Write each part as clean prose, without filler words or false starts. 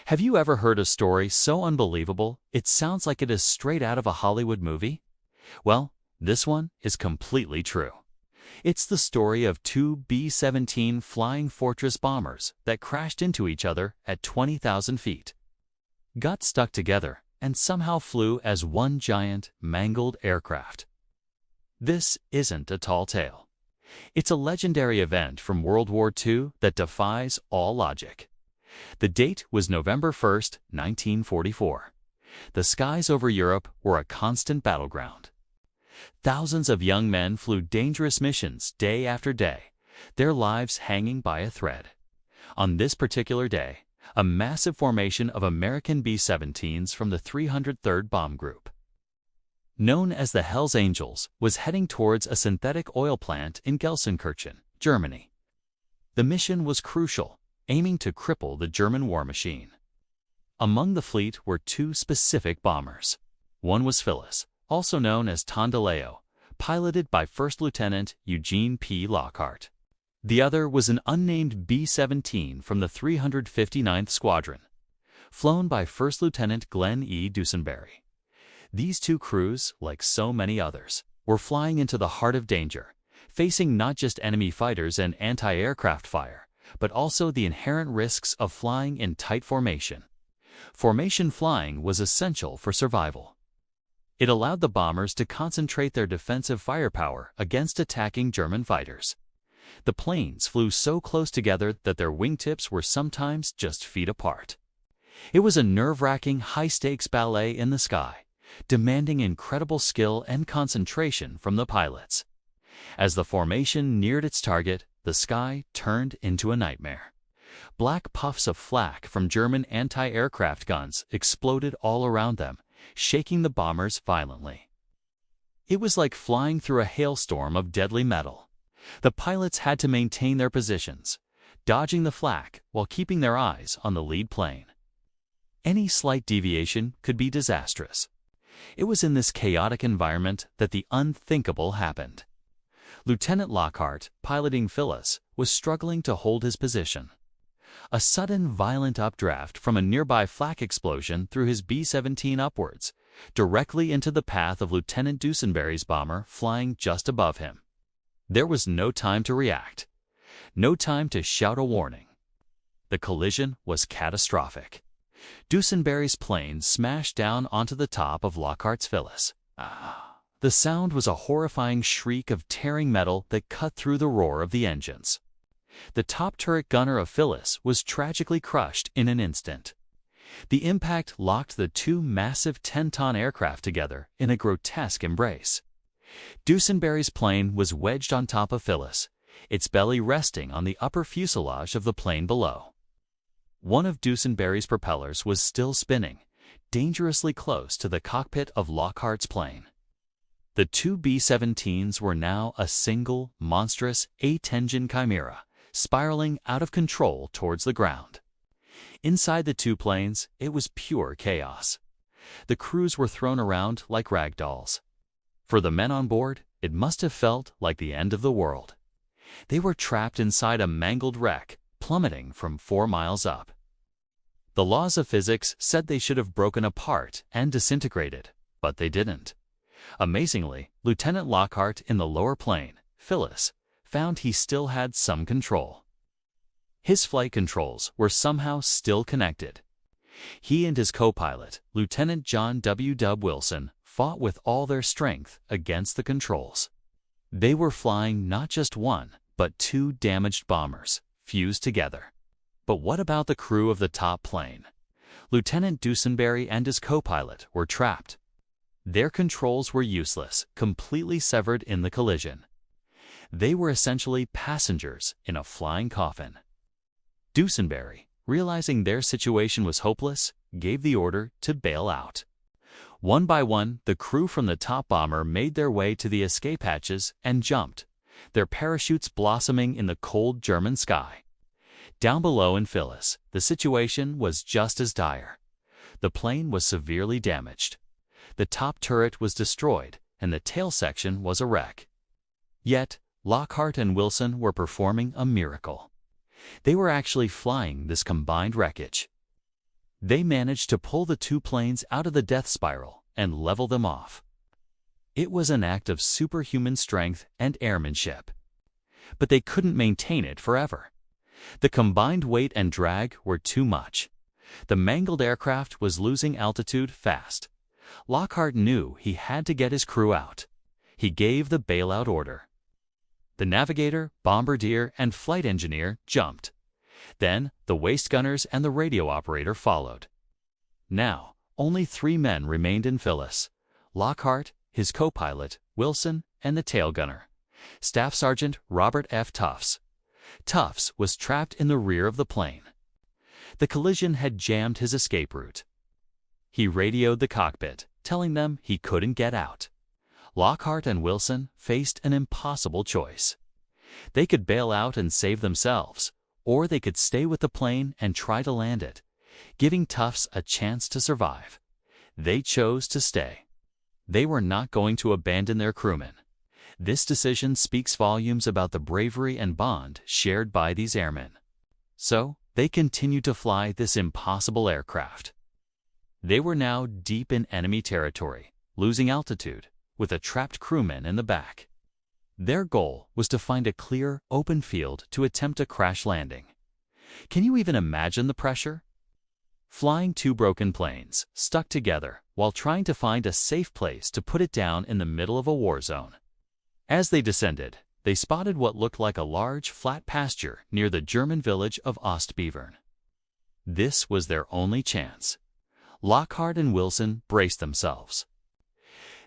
Have you ever heard a story so unbelievable it sounds like it is straight out of a Hollywood movie? Well, this one is completely true. It's the story of two B-17 Flying Fortress bombers that crashed into each other at 20,000 feet, got stuck together, and somehow flew as one giant, mangled aircraft. This isn't a tall tale. It's a legendary event from World War II that defies all logic. The date was November 1st, 1944. The skies over Europe were a constant battleground. Thousands of young men flew dangerous missions day after day, their lives hanging by a thread. On this particular day, a massive formation of American B-17s from the 303rd Bomb Group, known as the Hells Angels, was heading towards a synthetic oil plant in Gelsenkirchen, Germany. The mission was crucial, aiming to cripple the German war machine. Among the fleet were two specific bombers. One was Phyllis, also known as Tondaleo, piloted by First Lieutenant Eugene P. Lockhart. The other was an unnamed B-17 from the 359th Squadron, flown by First Lieutenant Glenn E. Dusenberry. These two crews, like so many others, were flying into the heart of danger, facing not just enemy fighters and anti-aircraft fire, but also the inherent risks of flying in tight formation. Formation flying was essential for survival. It allowed the bombers to concentrate their defensive firepower against attacking German fighters. The planes flew so close together that their wingtips were sometimes just feet apart. It was a nerve-wracking, high-stakes ballet in the sky, demanding incredible skill and concentration from the pilots. As the formation neared its target, the sky turned into a nightmare. Black puffs of flak from German anti-aircraft guns exploded all around them, shaking the bombers violently. It was like flying through a hailstorm of deadly metal. The pilots had to maintain their positions, dodging the flak while keeping their eyes on the lead plane. Any slight deviation could be disastrous. It was in this chaotic environment that the unthinkable happened. Lieutenant Lockhart, piloting Phyllis, was struggling to hold his position. A sudden violent updraft from a nearby flak explosion threw his B-17 upwards, directly into the path of Lieutenant Dusenberry's bomber flying just above him. There was no time to react, no time to shout a warning. The collision was catastrophic. Dusenberry's plane smashed down onto the top of Lockhart's Phyllis. The sound was a horrifying shriek of tearing metal that cut through the roar of the engines. The top turret gunner of Phyllis was tragically crushed in an instant. The impact locked the two massive 10-ton aircraft together in a grotesque embrace. Dusenberry's plane was wedged on top of Phyllis, its belly resting on the upper fuselage of the plane below. One of Dusenberry's propellers was still spinning, dangerously close to the cockpit of Lockhart's plane. The two B-17s were now a single, monstrous, 8-engine chimera, spiraling out of control towards the ground. Inside the two planes, it was pure chaos. The crews were thrown around like rag dolls. For the men on board, it must have felt like the end of the world. They were trapped inside a mangled wreck, plummeting from 4 miles up. The laws of physics said they should have broken apart and disintegrated, but they didn't. Amazingly, Lieutenant Lockhart in the lower plane, Phyllis, found he still had some control. His flight controls were somehow still connected. He and his co-pilot, Lieutenant John W. Wilson, fought with all their strength against the controls. They were flying not just one, but two damaged bombers, fused together. But what about the crew of the top plane? Lieutenant Dusenberry and his co-pilot were trapped. Their controls were useless, completely severed in the collision. They were essentially passengers in a flying coffin. Dusenberry, realizing their situation was hopeless, gave the order to bail out. One by one, the crew from the top bomber made their way to the escape hatches and jumped, their parachutes blossoming in the cold German sky. Down below in Phyllis, the situation was just as dire. The plane was severely damaged. The top turret was destroyed, and the tail section was a wreck. Yet, Lockhart and Wilson were performing a miracle. They were actually flying this combined wreckage. They managed to pull the two planes out of the death spiral and level them off. It was an act of superhuman strength and airmanship. But they couldn't maintain it forever. The combined weight and drag were too much. The mangled aircraft was losing altitude fast. Lockhart knew he had to get his crew out. He gave the bailout order. The navigator, bombardier, and flight engineer jumped. Then the waist gunners and the radio operator followed. Now, only 3 men remained in Phyllis: Lockhart, his co-pilot, Wilson, and the tail gunner, Staff Sergeant Robert F. Tufts. Tufts was trapped in the rear of the plane. The collision had jammed his escape route. He radioed the cockpit, telling them he couldn't get out. Lockhart and Wilson faced an impossible choice. They could bail out and save themselves, or they could stay with the plane and try to land it, giving Tufts a chance to survive. They chose to stay. They were not going to abandon their crewmen. This decision speaks volumes about the bravery and bond shared by these airmen. So, they continued to fly this impossible aircraft. They were now deep in enemy territory, losing altitude, with a trapped crewman in the back. Their goal was to find a clear, open field to attempt a crash landing. Can you even imagine the pressure? Flying 2 broken planes, stuck together, while trying to find a safe place to put it down in the middle of a war zone. As they descended, they spotted what looked like a large, flat pasture near the German village of Ostbevern. This was their only chance. Lockhart and Wilson braced themselves.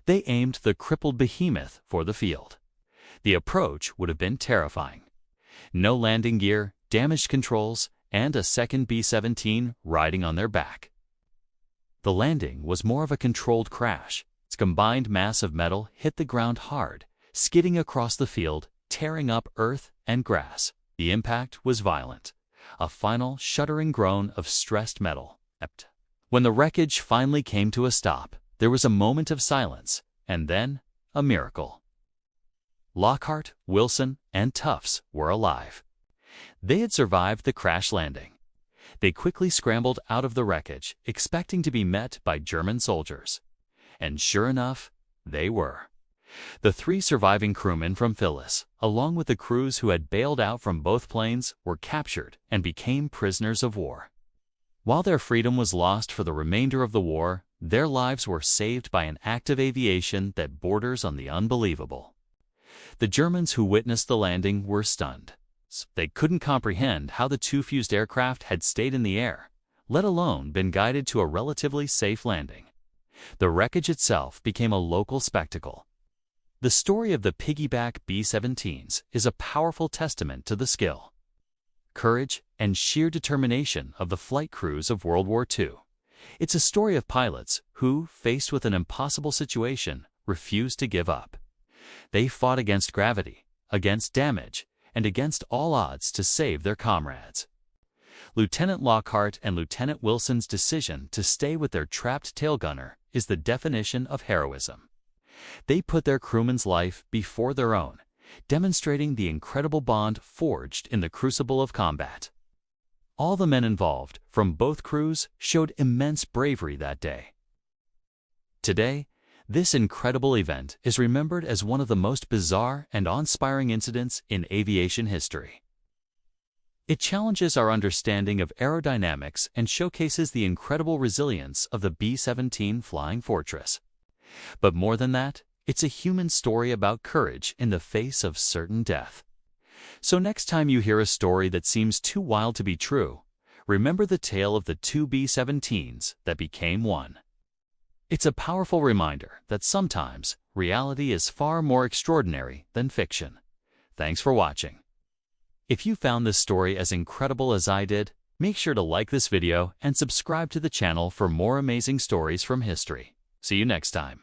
They aimed the crippled behemoth for the field. The approach would have been terrifying. No landing gear, damaged controls, and a second B-17 riding on their back. The landing was more of a controlled crash. Its combined mass of metal hit the ground hard, skidding across the field, tearing up earth and grass. The impact was violent, a final shuddering groan of stressed metal. When the wreckage finally came to a stop, there was a moment of silence, and then a miracle. Lockhart, Wilson, and Tufts were alive. They had survived the crash landing. They quickly scrambled out of the wreckage, expecting to be met by German soldiers. And sure enough, they were. The 3 surviving crewmen from Phyllis, along with the crews who had bailed out from both planes, were captured and became prisoners of war. While their freedom was lost for the remainder of the war, their lives were saved by an act of aviation that borders on the unbelievable. The Germans who witnessed the landing were stunned. They couldn't comprehend how the 2 fused aircraft had stayed in the air, let alone been guided to a relatively safe landing. The wreckage itself became a local spectacle. The story of the piggyback B-17s is a powerful testament to the skill, courage, and sheer determination of the flight crews of World War II. It's a story of pilots who, faced with an impossible situation, refused to give up. They fought against gravity, against damage, and against all odds to save their comrades. Lieutenant Lockhart and Lieutenant Wilson's decision to stay with their trapped tail gunner is the definition of heroism. They put their crewman's life before their own, demonstrating the incredible bond forged in the crucible of combat. All the men involved, from both crews, showed immense bravery that day. Today, this incredible event is remembered as one of the most bizarre and awe-inspiring incidents in aviation history. It challenges our understanding of aerodynamics and showcases the incredible resilience of the B-17 Flying Fortress. But more than that, it's a human story about courage in the face of certain death. So next time you hear a story that seems too wild to be true, remember the tale of the 2 B-17s that became one. It's a powerful reminder that sometimes reality is far more extraordinary than fiction. Thanks for watching. If you found this story as incredible as I did, make sure to like this video and subscribe to the channel for more amazing stories from history. See you next time.